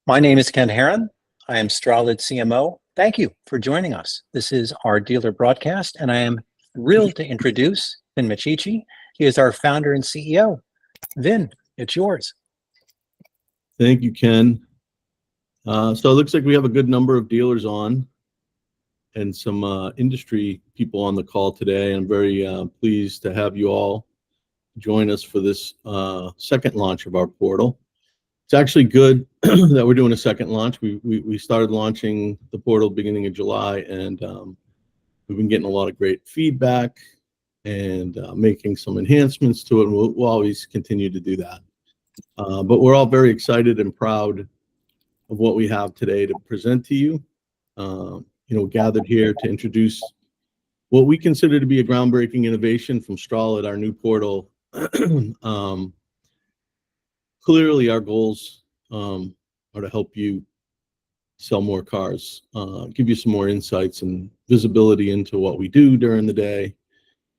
My name is Ken Herron. I am Strolid CMO. Thank you for joining us. This is our dealer broadcast, and I am thrilled to introduce Vin Micciche. He is our founder and CEO. Vin, it's yours. Thank you, Ken. So it looks like we have a good number of dealers on and some industry people on the call today. I'm very pleased to have you all join us for this second launch of our portal. It's actually good that we're doing a second launch. We started launching the portal beginning of July, and we've been getting a lot of great feedback and making some enhancements to it. And we'll always continue to do that. But we're all very excited and proud of what we have today to present to you. Gathered here to introduce what we consider to be a groundbreaking innovation from Strolid, our new portal. Clearly, our goals are to help you sell more cars, give you some more insights and visibility into what we do during the day,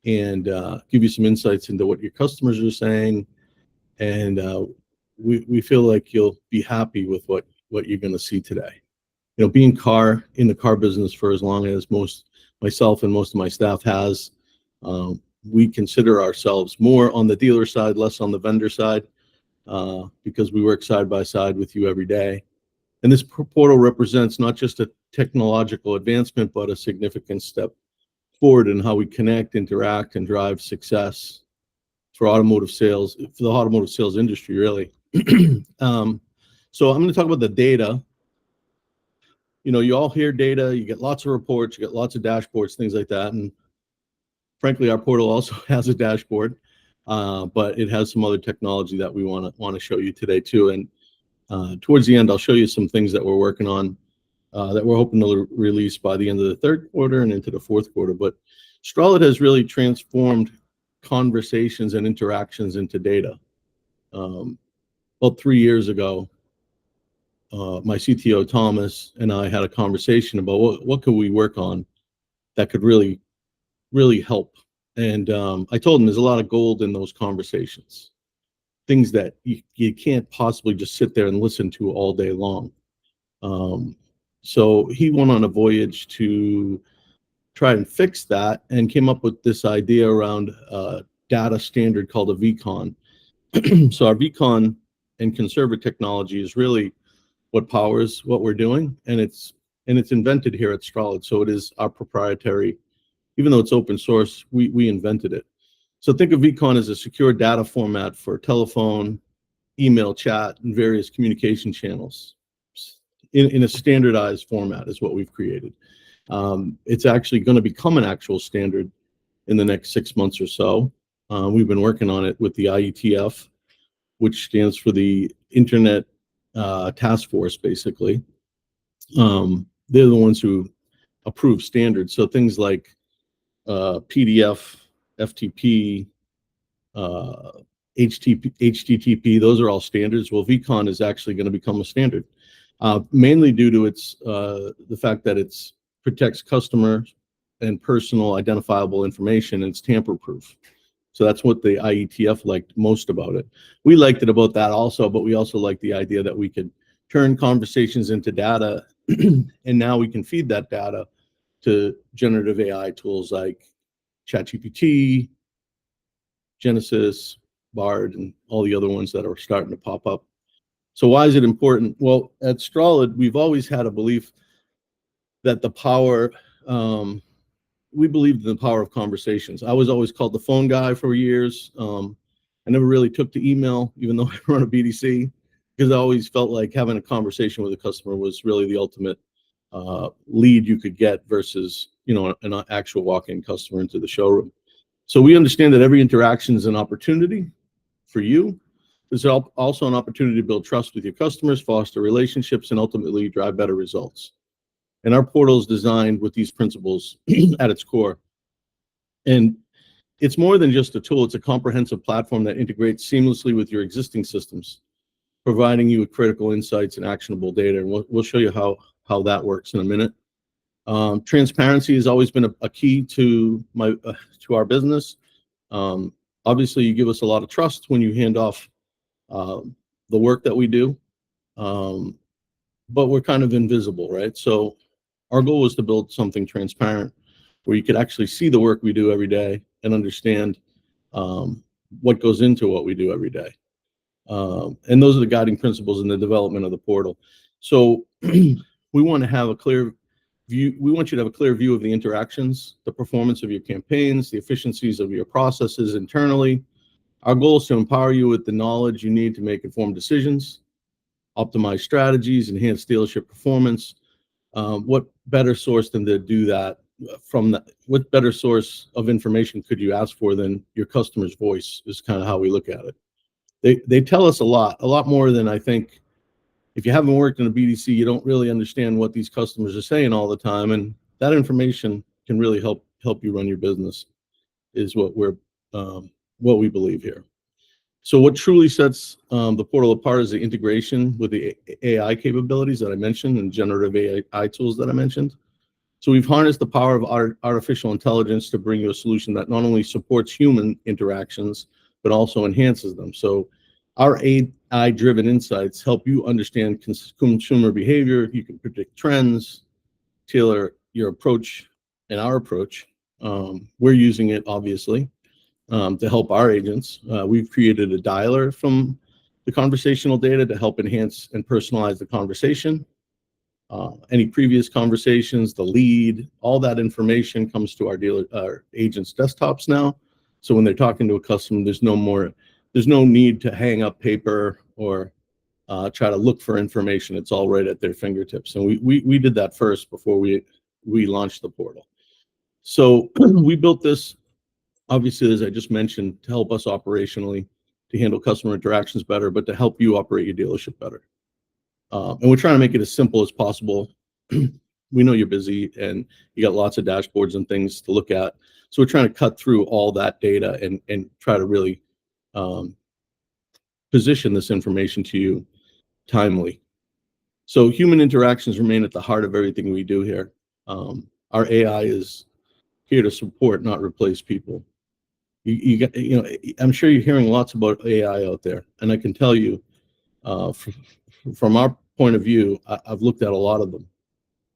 and give you some insights into what your customers are saying. And we feel like you'll be happy with what you're going to see today. Being in the car business for as long as myself and most of my staff has, we consider ourselves more on the dealer side, less on the vendor side. Because we work side by side with you every day. And this portal represents not just a technological advancement, but a significant step forward in how we connect, interact, and drive success for automotive sales, for the automotive sales industry, really. So I'm going to talk about the data. You all hear data, you get lots of reports, you get lots of dashboards, things like that. And frankly, our portal also has a dashboard. But it has some other technology that we want to show you today too. And towards the end, I'll show you some things that we're working on that we're hoping to release by the end of the third quarter and into the fourth quarter. But Strolid has really transformed conversations and interactions into data. About 3 years ago, my CTO Thomas and I had a conversation about what could we work on that could really, really help. And I told him there's a lot of gold in those conversations, things that you can't possibly just sit there and listen to all day long. So he went on a voyage to try and fix that and came up with this idea around a data standard called a vCon. So our vCon and conserver technology is really what powers what we're doing, and it's invented here at Strolid. So it is our proprietary. Even though it's open source, we invented it. So think of vCon as a secure data format for telephone, email, chat, and various communication channels in a standardized format is what we've created. It's actually going to become an actual standard in the next 6 months or so. We've been working on it with the IETF, which stands for the Internet Task Force, basically. They're the ones who approve standards. So things like PDF, FTP, HTTP, those are all standards. Well, vCon is actually going to become a standard, mainly due to the fact that it protects customer and personal identifiable information, and it's tamper-proof. So that's what the IETF liked most about it. We liked it about that also, but we also liked the idea that we could turn conversations into data, and now we can feed that data to generative AI tools like ChatGPT, Genesis, Bard, and all the other ones that are starting to pop up. So why is it important? Well, at Strolid, we've always had a belief that we believed in the power of conversations. I was always called the phone guy for years. I never really took to email, even though I run a BDC, because I always felt like having a conversation with a customer was really the ultimate lead you could get versus an actual walk-in customer into the showroom. So we understand that every interaction is an opportunity for you. There's also an opportunity to build trust with your customers, foster relationships, and ultimately drive better results. And our portal is designed with these principles at its core. And it's more than just a tool. It's a comprehensive platform that integrates seamlessly with your existing systems, providing you with critical insights and actionable data. And we'll show you how that works in a minute. Transparency has always been a key to our business. Obviously, you give us a lot of trust when you hand off the work that we do. but we're kind of invisible, right? So our goal was to build something transparent where you could actually see the work we do every day and understand what goes into what we do every day. And those are the guiding principles in the development of the portal. So we want to have a clear view. We want you to have a clear view of the interactions, the performance of your campaigns, the efficiencies of your processes internally. Our goal is to empower you with the knowledge you need to make informed decisions, optimize strategies, enhance dealership performance. What better source than to do that from the, what better source of information could you ask for than your customer's voice is kind of how we look at it. They tell us a lot more than I think. If you haven't worked in a BDC, you don't really understand what these customers are saying all the time, and that information can really help you run your business, is what we believe here. So what truly sets the portal apart is the integration with the AI capabilities that I mentioned and generative AI tools that I mentioned. So we've harnessed the power of artificial intelligence to bring you a solution that not only supports human interactions, but also enhances them. So our AI-driven insights help you understand consumer behavior. You can predict trends, tailor your approach and our approach. We're using it, obviously, to help our agents. We've created a dialer from the conversational data to help enhance and personalize the conversation. Any previous conversations, the lead, all that information comes to our agents' desktops now. So when they're talking to a customer, there's no need to hang up paper or try to look for information. It's all right at their fingertips. And we did that first before we launched the portal. So we built this, obviously, as I just mentioned, to help us operationally, to handle customer interactions better, but to help you operate your dealership better. And we're trying to make it as simple as possible. We know you're busy and you got lots of dashboards and things to look at. So we're trying to cut through all that data and try to really position this information to you timely. So human interactions remain at the heart of everything we do here. Our AI is here to support, not replace people. You know, I'm sure you're hearing lots about AI out there, and I can tell you, from our point of view, I've looked at a lot of them,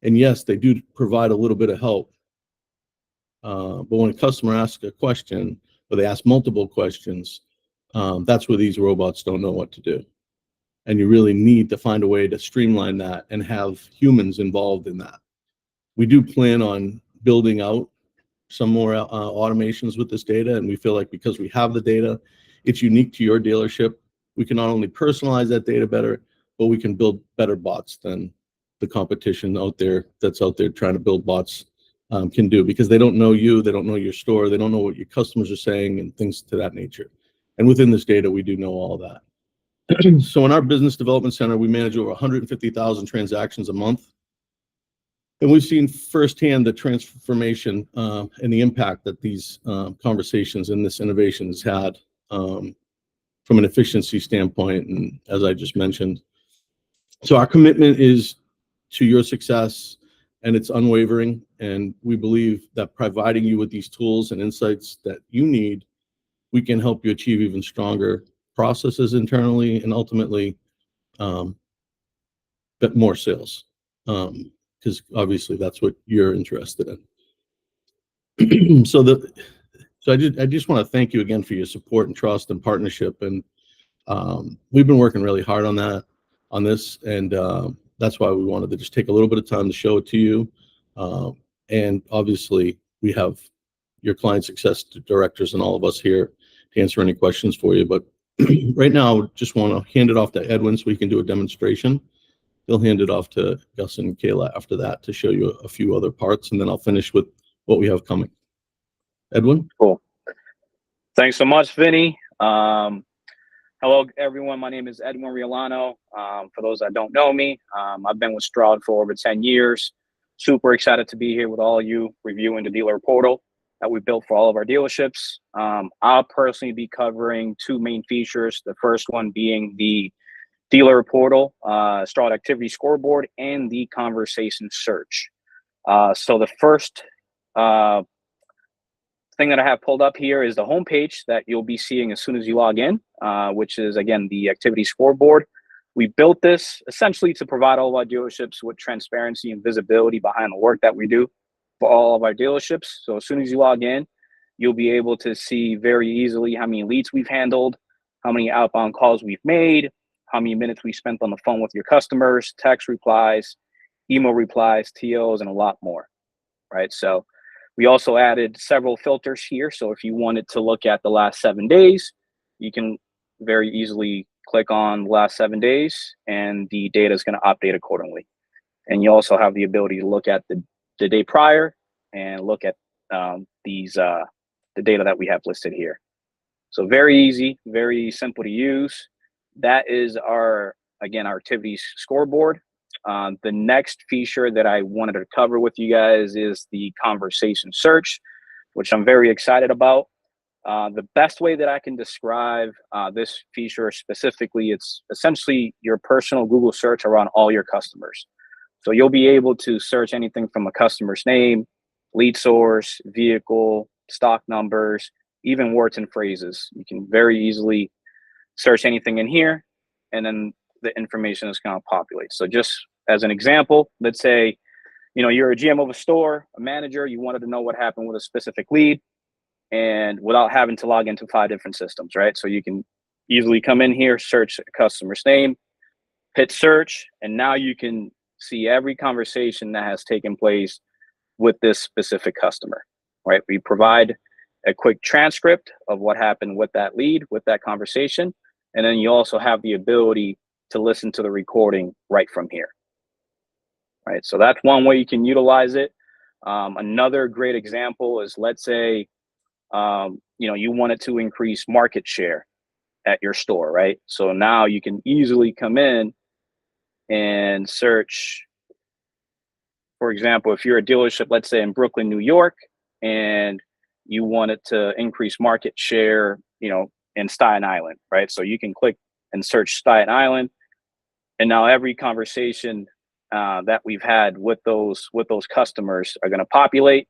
and yes, they do provide a little bit of help. But when a customer asks a question, or they ask multiple questions, that's where these robots don't know what to do. And you really need to find a way to streamline that and have humans involved in that. We do plan on building out some more automations with this data, and we feel like because we have the data, it's unique to your dealership. We can not only personalize that data better, but we can build better bots than the competition out there that's out there trying to build bots can do, because they don't know you, they don't know your store, they don't know what your customers are saying and things to that nature. And within this data, we do know all that. So in our business development center, we manage over 150,000 transactions a month. And we've seen firsthand the transformation and the impact that these conversations and this innovation has had from an efficiency standpoint, and as I just mentioned. So our commitment is to your success, and it's unwavering. And we believe that providing you with these tools and insights that you need, we can help you achieve even stronger processes internally and ultimately but more sales. Because obviously that's what you're interested in. So I just want to thank you again for your support and trust and partnership. And we've been working really hard on this, and that's why we wanted to just take a little bit of time to show it to you. And obviously we have your client success directors and all of us here to answer any questions for you. But right now, I just want to hand it off to Edwin so we can do a demonstration. He'll hand it off to Gus and Kayla after that to show you a few other parts, and then I'll finish with what we have coming. Edwin? Cool. Thanks so much, Vinny. Hello, everyone. My name is Edwin Riollano. For those that don't know me, I've been with Strolid for over 10 years. Super excited to be here with all of you reviewing the dealer portal that we built for all of our dealerships. I'll personally be covering two main features. The first one being the dealer portal, Strolid activity scoreboard, and the conversation search. So the first thing that I have pulled up here is the homepage that you'll be seeing as soon as you log in, which is, again, the activity scoreboard. We built this essentially to provide all of our dealerships with transparency and visibility behind the work that we do for all of our dealerships. So as soon as you log in, you'll be able to see very easily how many leads we've handled, how many outbound calls we've made, how many minutes we spent on the phone with your customers, text replies, email replies, TOs, and a lot more, right? So we also added several filters here. So if you wanted to look at the last 7 days, you can very easily click on the last 7 days and the data is going to update accordingly. And you also have the ability to look at the day prior and look at the data that we have listed here. So very easy, very simple to use. That is our activities scoreboard. The next feature that I wanted to cover with you guys is the conversation search, which I'm very excited about. The best way that I can describe this feature specifically, it's essentially your personal Google search around all your customers. So you'll be able to search anything from a customer's name, lead source, vehicle, stock numbers, even words and phrases. You can very easily search anything in here, and then the information is going to populate. So just as an example, let's say, you're a GM of a store, a manager, you wanted to know what happened with a specific lead, and without having to log into 5 different systems, right? So you can easily come in here, search a customer's name, hit search, and now you can see every conversation that has taken place with this specific customer, right? We provide a quick transcript of what happened with that lead, with that conversation, and then you also have the ability to listen to the recording right from here, right? So that's one way you can utilize it. Another great example is, let's say, you wanted to increase market share at your store, right? So now you can easily come in and search. For example, if you're a dealership, let's say in Brooklyn, New York, and you wanted to increase market share, in Staten Island, right? So you can click and search Staten Island, and now every conversation that we've had with those customers are going to populate,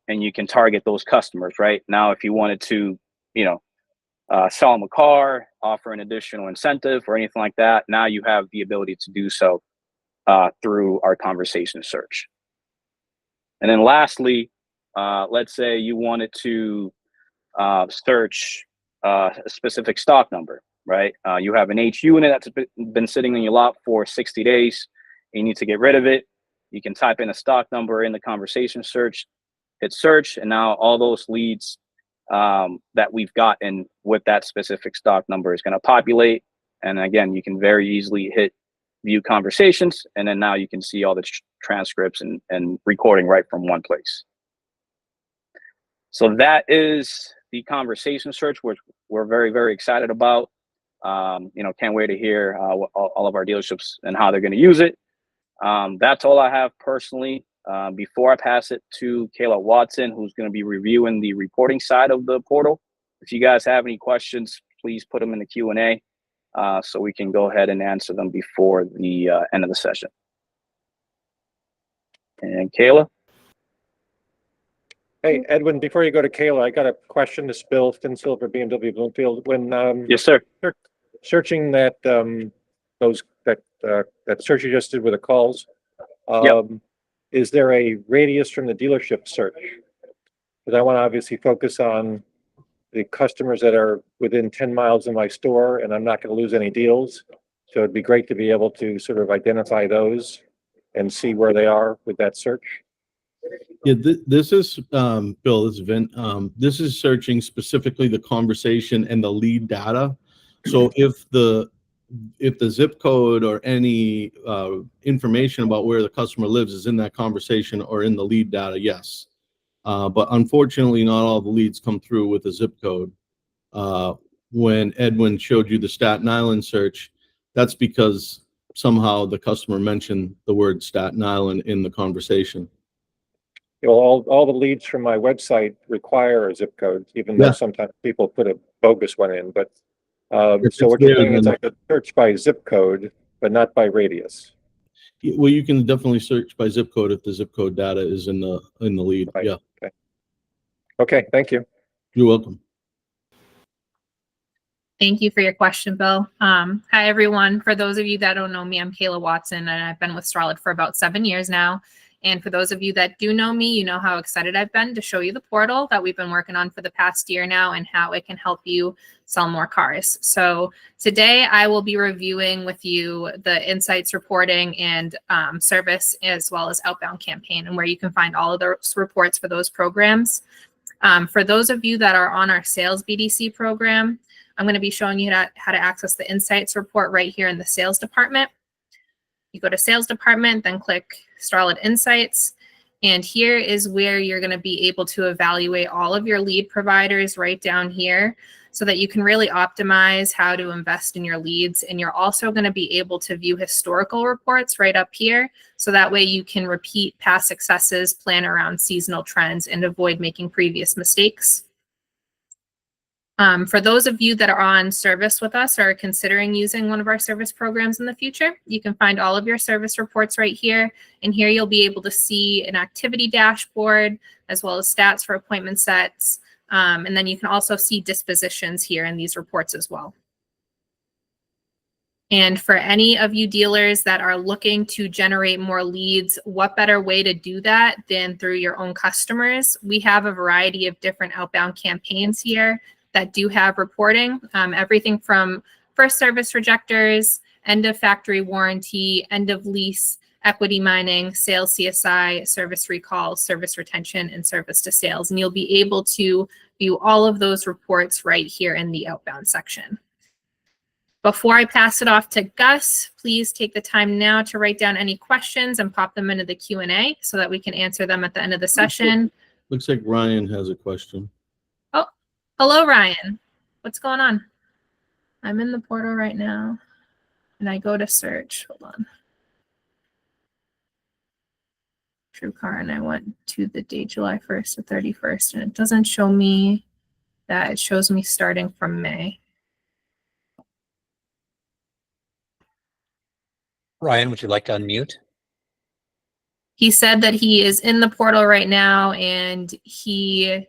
and you can target those customers, right? Now, if you wanted to, sell them a car, offer an additional incentive or anything like that, now you have the ability to do so through our conversation search. And then lastly, let's say you wanted to search a specific stock number, right? You have an H unit that's been sitting in your lot for 60 days. And you need to get rid of it. You can type in a stock number in the conversation search, hit search, and now all those leads that we've gotten with that specific stock number is going to populate. And again, you can very easily hit view conversations, and then now you can see all the transcripts and recording right from one place. So that is the conversation search, which we're very, very excited about. Can't wait to hear all of our dealerships and how they're going to use it. That's all I have personally. Before I pass it to Kayla Watson, who's going to be reviewing the reporting side of the portal, if you guys have any questions, please put them in the Q&A so we can go ahead and answer them before the end of the session. And Kayla? Hey, Edwin, before you go to Kayla, I got a question to Bill Finsilver, BMW Bloomfield. When Yes, sir. Searching that that search you just did with the calls, Yep. Is there a radius from the dealership search? Because I want to obviously focus on the customers that are within 10 miles of my store, and I'm not going to lose any deals. So it'd be great to be able to sort of identify those and see where they are with that search. Yeah, this is Bill. This is Vin. This is searching specifically the conversation and the lead data. So if the zip code or any information about where the customer lives is in that conversation or in the lead data, yes. But unfortunately, not all the leads come through with a zip code. When Edwin showed you the Staten Island search, that's because somehow the customer mentioned the word Staten Island in the conversation. Well, all the leads from my website require a zip code, even though sometimes people put a bogus one in. But so what you're saying is I could search by zip code, but not by radius. Well, you can definitely search by zip code if the zip code data is in the lead. Right. Yeah. Okay. Thank you. You're welcome. Thank you for your question, Bill. Hi, everyone. For those of you that don't know me, I'm Kayla Watson, and I've been with Strolid for about 7 years now. And for those of you that do know me, you know how excited I've been to show you the portal that we've been working on for the past year now and how it can help you sell more cars. So today I will be reviewing with you the insights reporting and service, as well as outbound campaign, and where you can find all of those reports for those programs. For those of you that are on our sales BDC program, I'm going to be showing you how to access the insights report right here in the sales department. You go to sales department, then click Strolid Insights. And here is where you're going to be able to evaluate all of your lead providers right down here so that you can really optimize how to invest in your leads. And you're also going to be able to view historical reports right up here. So that way you can repeat past successes, plan around seasonal trends, and avoid making previous mistakes. For those of you that are on service with us or are considering using one of our service programs in the future, you can find all of your service reports right here. And here you'll be able to see an activity dashboard, as well as stats for appointment sets. And then you can also see dispositions here in these reports as well. And for any of you dealers that are looking to generate more leads, what better way to do that than through your own customers? We have a variety of different outbound campaigns here that do have reporting, everything from first service rejectors, end of factory warranty, end of lease, equity mining, sales CSI, service recall, service retention, and service to sales. And you'll be able to view all of those reports right here in the outbound section. Before I pass it off to Gus, please take the time now to write down any questions and pop them into the Q&A so that we can answer them at the end of the session. Looks like Ryan has a question. Oh, hello, Ryan. What's going on? I'm in the portal right now, and I go to search. Hold on. TrueCar, and I went to the date July 1st to 31st, and it doesn't show me that. It shows me starting from May. Ryan, would you like to unmute? He said that he is in the portal right now, and he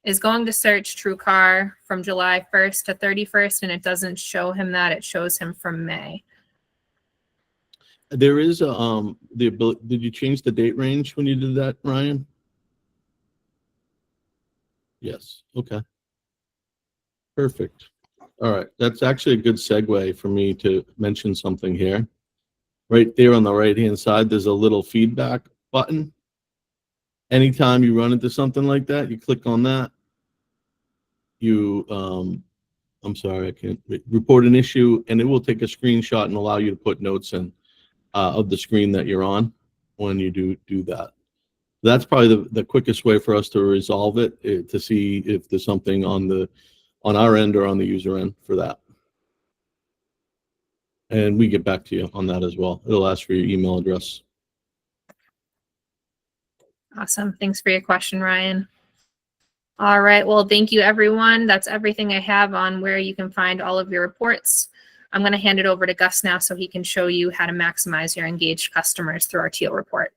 is going to search TrueCar from July 1st to 31st, and it doesn't show him that. It shows him from May. There is the ability. Did you change the date range when you did that, Ryan? Yes. Okay. Perfect. All right. That's actually a good segue for me to mention something here. Right there on the right-hand side, there's a little feedback button. Anytime you run into something like that, you click on that. You, I'm sorry, I can't report an issue, and it will take a screenshot and allow you to put notes in of the screen that you're on when you do that. That's probably the quickest way for us to resolve it, to see if there's something on our end or on the user end for that. And we get back to you on that as well. It'll ask for your email address. Awesome. Thanks for your question, Ryan. All right. Well, thank you, everyone. That's everything I have on where you can find all of your reports. I'm going to hand it over to Gus now so he can show you how to maximize your engaged customers through our teal report.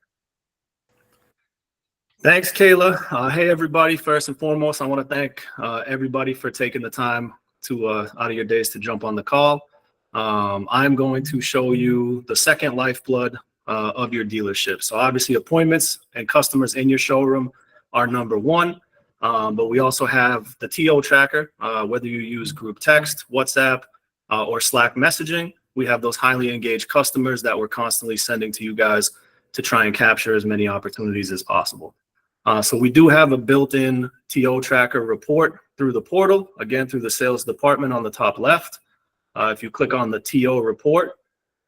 Thanks, Kayla. Hey, everybody. First and foremost, I want to thank everybody for taking the time to out of your days to jump on the call. I'm going to show you the second lifeblood of your dealership. So obviously appointments and customers in your showroom are number one, but we also have the TO tracker, whether you use group text, WhatsApp, or Slack messaging. We have those highly engaged customers that we're constantly sending to you guys to try and capture as many opportunities as possible. So we do have a built-in TO tracker report through the portal, again, through the sales department on the top left. If you click on the TO report,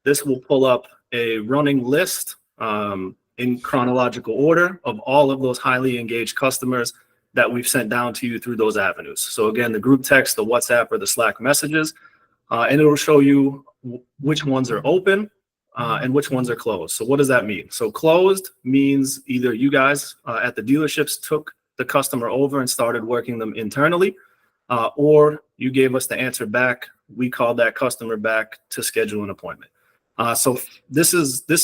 this will pull up a running list in chronological order of all of those highly engaged customers that we've sent down to you through those avenues. So again, the group text, the WhatsApp, or the Slack messages, and it'll show you which ones are open and which ones are closed. So what does that mean? So closed means either you guys at the dealerships took the customer over and started working them internally, or you gave us the answer back. We called that customer back to schedule an appointment. So this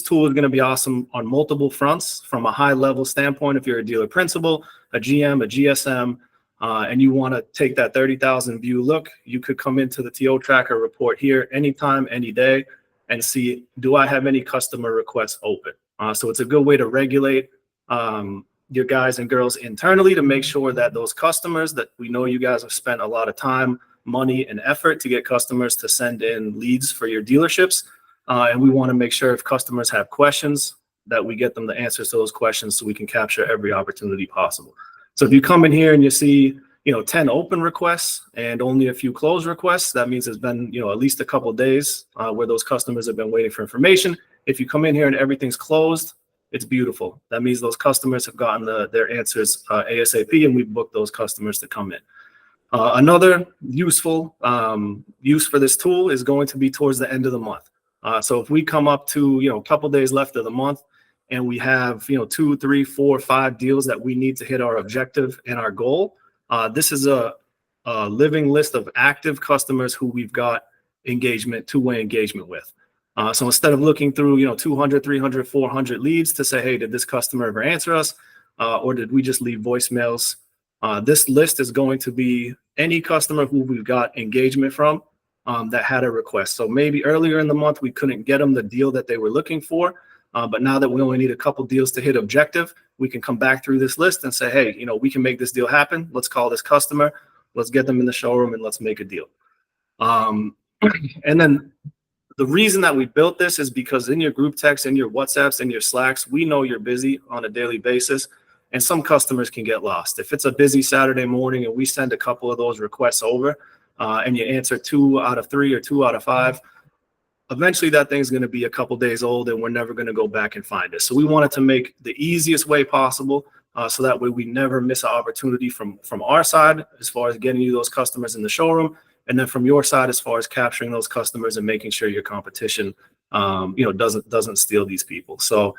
tool is going to be awesome on multiple fronts. From a high level standpoint, if you're a dealer principal, a GM, a GSM, and you want to take that 30,000 view look, you could come into the TO tracker report here anytime, any day, and see, do I have any customer requests open? So it's a good way to regulate your guys and girls internally to make sure that those customers that we know you guys have spent a lot of time, money, and effort to get customers to send in leads for your dealerships. And we want to make sure if customers have questions that we get them the answers to those questions so we can capture every opportunity possible. So if you come in here and you see, 10 open requests and only a few closed requests, that means it's been, at least a couple of days where those customers have been waiting for information. If you come in here and everything's closed, it's beautiful. That means those customers have gotten their answers ASAP, and we've booked those customers to come in. Another useful use for this tool is going to be towards the end of the month. So if we come up to, a couple days left of the month and we have, 2, 3, 4, 5 deals that we need to hit our objective and our goal, this is a living list of active customers who we've got engagement, two-way engagement with. So instead of looking through, 200, 300, 400 leads to say, hey, did this customer ever answer us? Or did we just leave voicemails? This list is going to be any customer who we've got engagement from that had a request. So maybe earlier in the month, we couldn't get them the deal that they were looking for. But now that we only need a couple deals to hit objective, we can come back through this list and say, hey, we can make this deal happen. Let's call this customer. Let's get them in the showroom and let's make a deal. And then the reason that we built this is because in your group texts, in your WhatsApps, in your Slacks, we know you're busy on a daily basis, and some customers can get lost. If it's a busy Saturday morning and we send a couple of those requests over and you answer 2 out of 3 or 2 out of 5, eventually that thing's going to be a couple days old and we're never going to go back and find it. So we wanted to make the easiest way possible so that way we never miss an opportunity from our side as far as getting you those customers in the showroom. And then from your side, as far as capturing those customers and making sure your competition, doesn't steal these people. So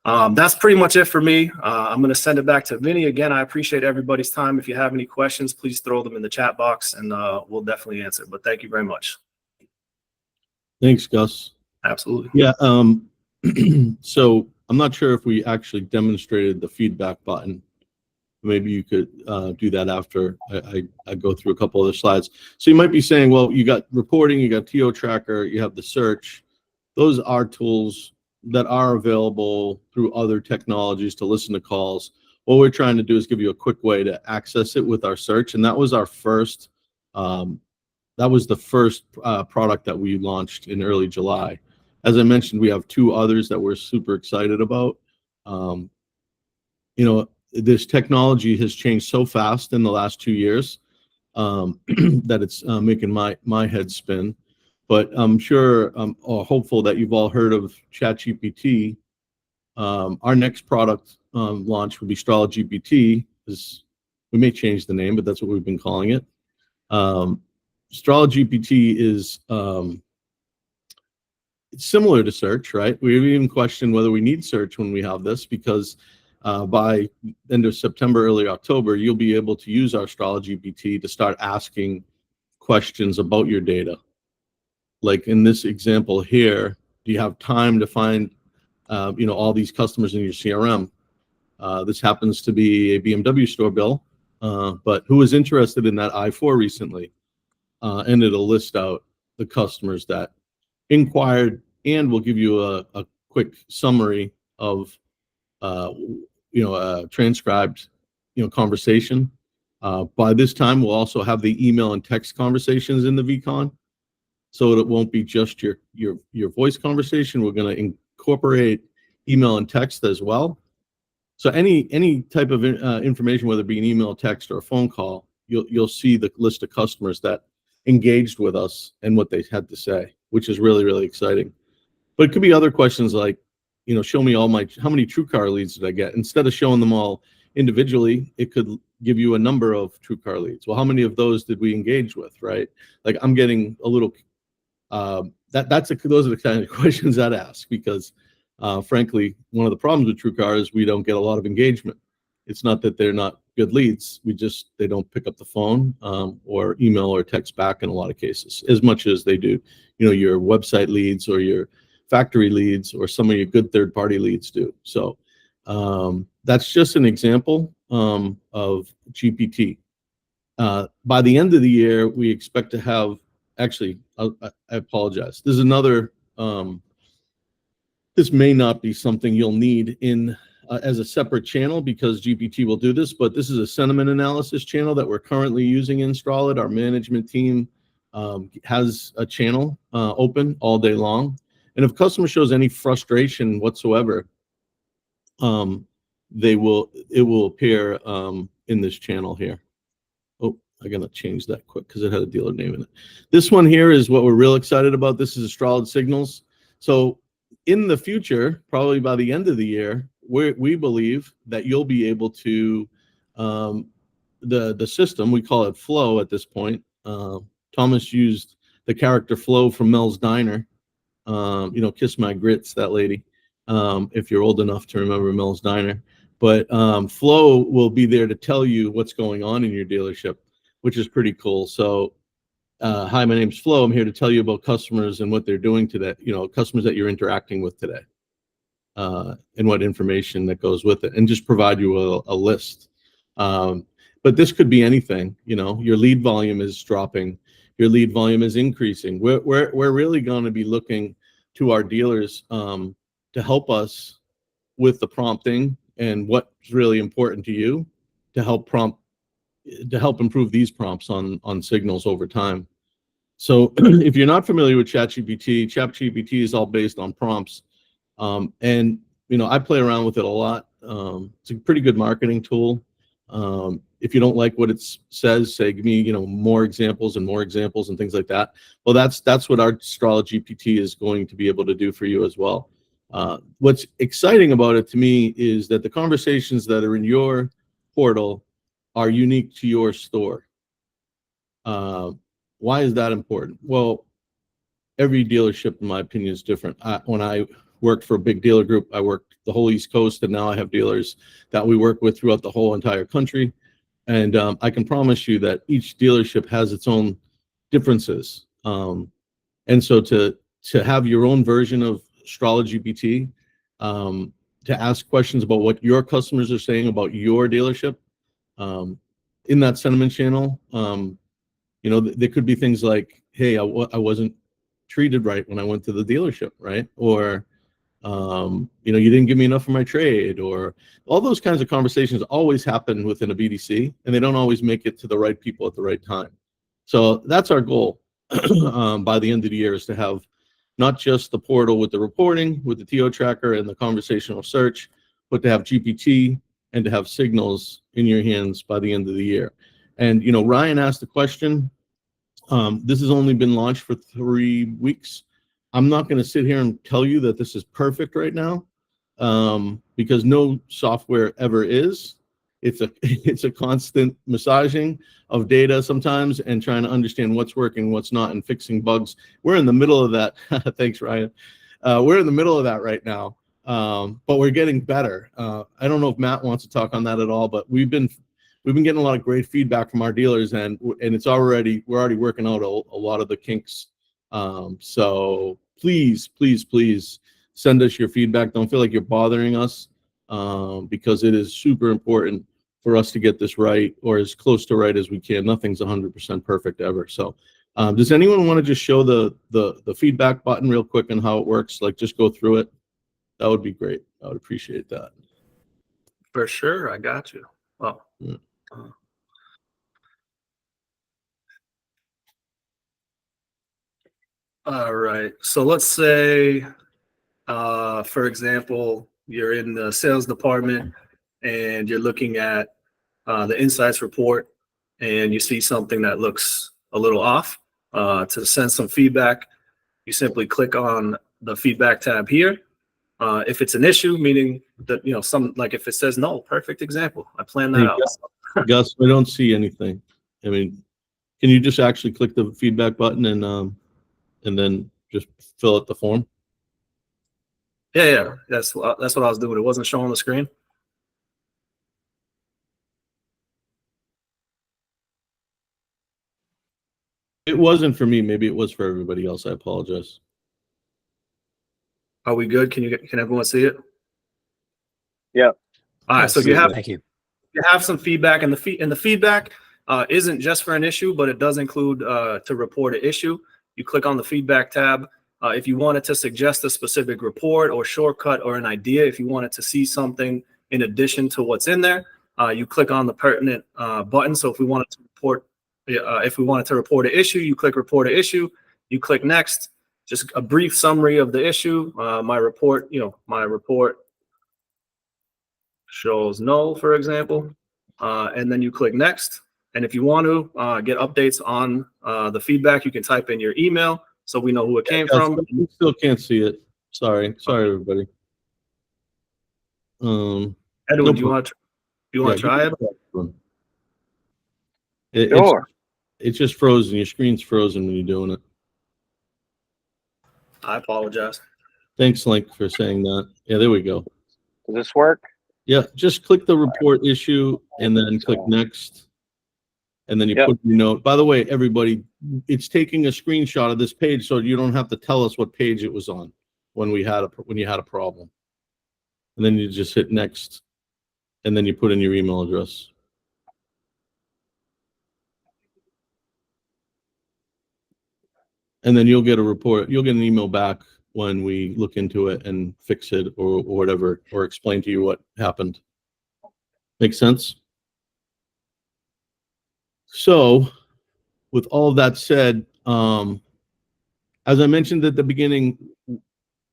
that's pretty much it for me. I'm going to send it back to Vinny. Again, I appreciate everybody's time. If you have any questions, please throw them in the chat box and we'll definitely answer. But thank you very much. Thanks, Gus. Absolutely. Yeah. So I'm not sure if we actually demonstrated the feedback button. Maybe you could do that after I go through a couple other slides. So you might be saying, well, you got reporting, you got TO tracker, you have the search. Those are tools that are available through other technologies to listen to calls. What we're trying to do is give you a quick way to access it with our search. And that was our first, that was the first product that we launched in early July. As I mentioned, we have 2 others that we're super excited about. This technology has changed so fast in the last 2 years that it's making my head spin. But I'm sure, or hopeful that you've all heard of ChatGPT. Our next product launch will be Strolid GPT. We may change the name, but that's what we've been calling it. Strolid GPT is it's similar to search, right? We even question whether we need search when we have this, because by end of September, early October, you'll be able to use our Strolid GPT to start asking questions about your data. Like in this example here, do you have time to find, all these customers in your CRM? This happens to be a BMW store bill, but who was interested in that i4 recently? And it'll list out the customers that inquired, and we'll give you a quick summary of a transcribed conversation. By this time, we'll also have the email and text conversations in the vCon, so it won't be just your voice conversation. We're going to incorporate email and text as well. So any type of information, whether it be an email, text, or a phone call, you'll see the list of customers that engaged with us and what they had to say, which is really, really exciting. But it could be other questions like, show me how many TrueCar leads did I get? Instead of showing them all individually, it could give you a number of TrueCar leads. Well, how many of those did we engage with, right? Like I'm getting a little, those are the kind of questions that ask, because frankly, one of the problems with TrueCar is we don't get a lot of engagement. It's not that they're not good leads. They don't pick up the phone or email or text back in a lot of cases, as much as they do, your website leads or your factory leads or some of your good third-party leads do. So that's just an example of GPT. By the end of the year, we expect to have, actually, I apologize. There's another, this may not be something you'll need in as a separate channel because GPT will do this, but this is a sentiment analysis channel that we're currently using in Strolid. Our management team has a channel open all day long. And if customer shows any frustration whatsoever, it will appear in this channel here. Oh, I gotta change that quick because it had a dealer name in it. This one here is what we're real excited about. This is a Strolid Signals. So in the future, probably by the end of the year, we believe that you'll be able to, the system, we call it Flow at this point. Thomas used the character Flo from Mel's Diner. You know, Kiss My Grits, that lady, if you're old enough to remember Mel's Diner. But Flo will be there to tell you what's going on in your dealership, which is pretty cool. So, hi, my name's Flo. I'm here to tell you about customers and what they're doing today, you know, customers that you're interacting with today, and what information that goes with it, and just provide you a list. But this could be anything, you know, your lead volume is dropping, your lead volume is increasing. We're really going to be looking to our dealers to help us with the prompting and what's really important to you to help improve these prompts on signals over time. So if you're not familiar with ChatGPT is all based on prompts. And, you know, I play around with it a lot. It's a pretty good marketing tool. If you don't like what it says, say, give me, you know, more examples and things like that. Well, that's what our Strolid GPT is going to be able to do for you as well. What's exciting about it to me is that the conversations that are in your portal are unique to your store. Why is that important? Well, every dealership, in my opinion, is different. When I worked for a big dealer group, I worked the whole East Coast, and now I have dealers that we work with throughout the whole entire country. And I can promise you that each dealership has its own differences. And so to have your own version of Strolid GPT, to ask questions about what your customers are saying about your dealership, in that sentiment channel, you know, there could be things like, hey, I wasn't treated right when I went to the dealership, right? Or, you know, you didn't give me enough for my trade, or all those kinds of conversations always happen within a BDC, and they don't always make it to the right people at the right time. So that's our goal by the end of the year, is to have not just the portal with the reporting, with the TO tracker and the conversational search, but to have GPT and to have signals in your hands by the end of the year. And, you know, Ryan asked the question, this has only been launched for 3 weeks. I'm not going to sit here and tell you that this is perfect right now, because no software ever is. It's a constant massaging of data sometimes, and trying to understand what's working, what's not, and fixing bugs. We're in the middle of that. Thanks, Ryan. We're in the middle of that right now, but we're getting better. I don't know if Matt wants to talk on that at all, but we've been getting a lot of great feedback from our dealers, and we're already working out a lot of the kinks. So please send us your feedback. Don't feel like you're bothering us, because it is super important for us to get this right, or as close to right as we can. Nothing's 100% perfect ever. So does anyone want to just show the feedback button real quick and how it works? Like, just go through it. That would be great. I would appreciate that. For sure, I got you. Oh. Yeah. All right. So let's say, for example, you're in the sales department and you're looking at the insights report, and you see something that looks a little off. To send some feedback, you simply click on the feedback tab here. If it's an issue, meaning that, you know, like if it says no, perfect example, I planned that out. Gus, I don't see anything. I mean, can you just actually click the feedback button and then just fill out the form? Yeah, that's what I was doing. It wasn't showing on the screen. It wasn't for me. Maybe it was for everybody else. I apologize. Are we good? Can everyone see it? Yeah. All right. Yes, So if you thank you. have some feedback, and the feedback, isn't just for an issue, but it does include to report an issue. You click on the feedback tab. If you wanted to suggest a specific report or shortcut or an idea, if you wanted to see something in addition to what's in there, you click on the pertinent button. So if we wanted to report an issue, you click report an issue, you click next. Just a brief summary of the issue. My report shows null, for example, and then you click next. And if you want to get updates on the feedback, you can type in your email so we know who it came from. We still can't see it. Sorry, everybody. Edwin, no do you want to try it? Sure. It's just frozen. Your screen's frozen when you're doing it. I apologize. Thanks, Link, for saying that. Yeah, there we go. Does this work? Yeah, just click the report issue and then click next. And then you put your note. By the way, everybody, it's taking a screenshot of this page, so you don't have to tell us what page it was on when you had a problem. And then you just hit next, and then you put in your email address. And then you'll get a report. You'll get an email back when we look into it and fix it or whatever, or explain to you what happened. Make sense? So, with all of that said, as I mentioned at the beginning,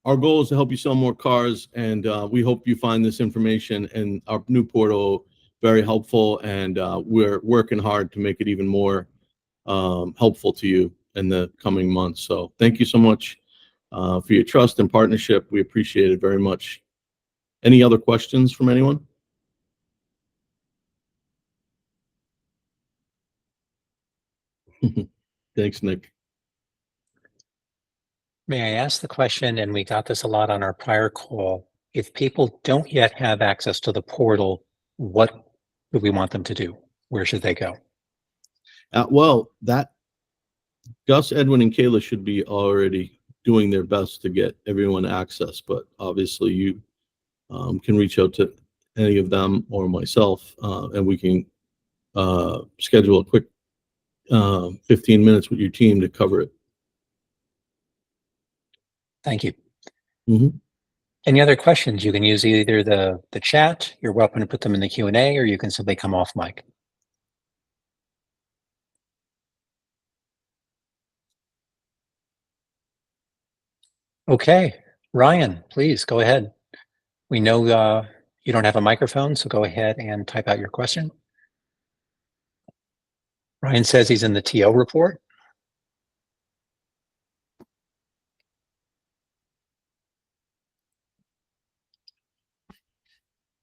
our goal is to help you sell more cars, and we hope you find this information and our new portal very helpful, and we're working hard to make it even more helpful to you in the coming months. So thank you so much for your trust and partnership. We appreciate it very much. Any other questions from anyone? Thanks, Nick. May I ask the question, and we got this a lot on our prior call, if people don't yet have access to the portal, what do we want them to do? Where should they go? Well, Gus, Edwin, and Kayla should be already doing their best to get everyone access, but obviously you can reach out to any of them or myself, and we can schedule a quick 15 minutes with your team to cover it. Thank you. Mm-hmm. Any other questions? You can use either the chat, you're welcome to put them in the Q&A, or you can simply come off mic. Okay, Ryan, please go ahead. We know you don't have a microphone, so go ahead and type out your question. Ryan says he's in the TO report.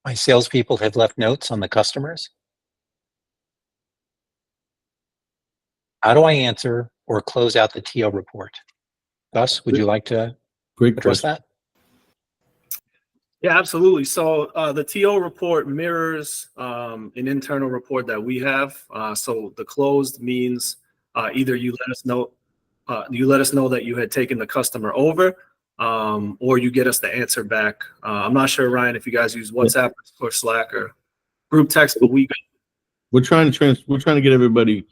My salespeople have left notes on the customers. How do I answer or close out the TO report? Gus, would you like to address that? Yeah, absolutely. So the TO report mirrors an internal report that we have. So the closed means either you let us know that you had taken the customer over, or you get us the answer back. I'm not sure, Ryan, if you guys use WhatsApp or Slack or group text, but we're trying to get everybody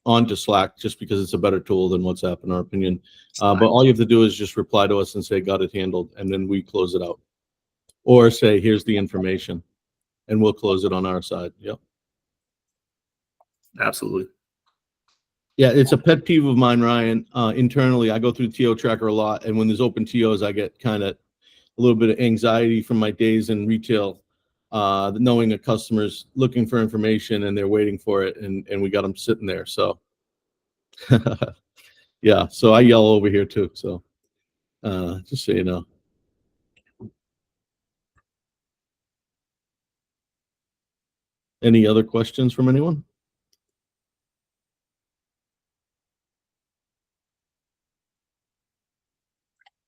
onto Slack just because it's a better tool than WhatsApp in our opinion. But all you have to do is just reply to us and say got it handled, and then we close it out. Or say here's the information, and we'll close it on our side. Yep. Absolutely. Yeah, it's a pet peeve of mine, Ryan. Internally, I go through TO Tracker a lot, and when there's open TOs, I get kind of a little bit of anxiety from my days in retail, knowing a customer's looking for information and they're waiting for it, and we got them sitting there. So, yeah, so I yell over here too. So, just so you know. Any other questions from anyone?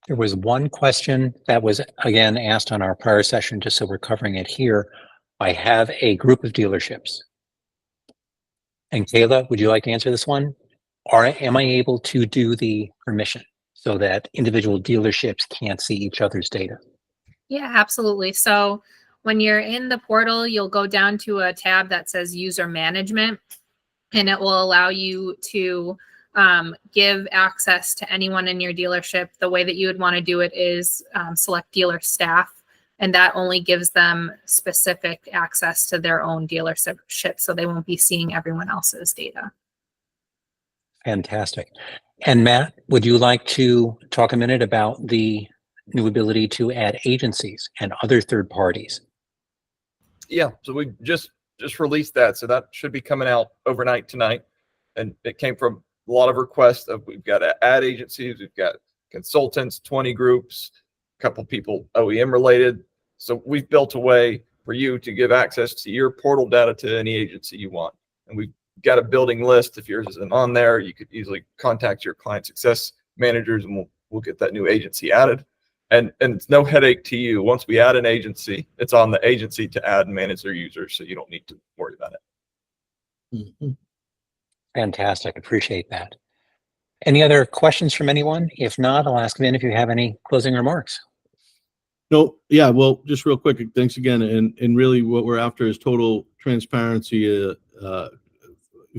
There was one question that was, again, asked on our prior session, just so we're covering it here. I have a group of dealerships. And Kayla, would you like to answer this one? Or am I able to do the permission so that individual dealerships can't see each other's data? Yeah, absolutely. So when you're in the portal, you'll go down to a tab that says user management. and it will allow you to give access to anyone in your dealership. The way that you would want to do it is select dealer staff, and that only gives them specific access to their own dealership, so they won't be seeing everyone else's data. Fantastic. And Matt, would you like to talk a minute about the new ability to add agencies and other third parties? Yeah, so we just released that, so that should be coming out overnight tonight. And it came from a lot of requests of we've got ad agencies, we've got consultants, 20 groups, a couple people OEM related. So we've built a way for you to give access to your portal data to any agency you want. And we've got a building list. If yours isn't on there, you could easily contact your client success managers and we'll get that new agency added. And it's no headache to you. Once we add an agency, it's on the agency to add and manage their users, so you don't need to worry about it. Mhm. Fantastic. Appreciate that. Any other questions from anyone? If not, I'll ask Vin if you have any closing remarks. No, yeah, well, just real quick, thanks again. And really what we're after is total transparency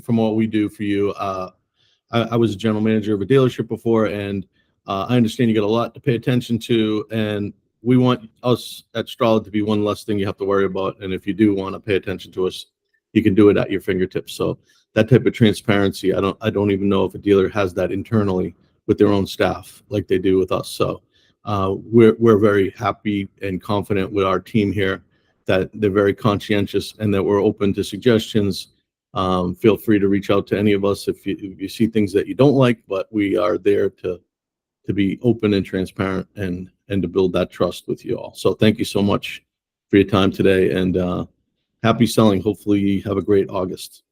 from what we do for you. I was a general manager of a dealership before, and I understand you got a lot to pay attention to, and we want us at Strolid to be one less thing you have to worry about. And if you do want to pay attention to us, you can do it at your fingertips. So that type of transparency, I don't even know if a dealer has that internally with their own staff like they do with us. So we're very happy and confident with our team here that they're very conscientious and that we're open to suggestions. Feel free to reach out to any of us if you see things that you don't like, but we are there to be open and transparent and to build that trust with you all. So thank you so much for your time today, and happy selling. Hopefully you have a great August.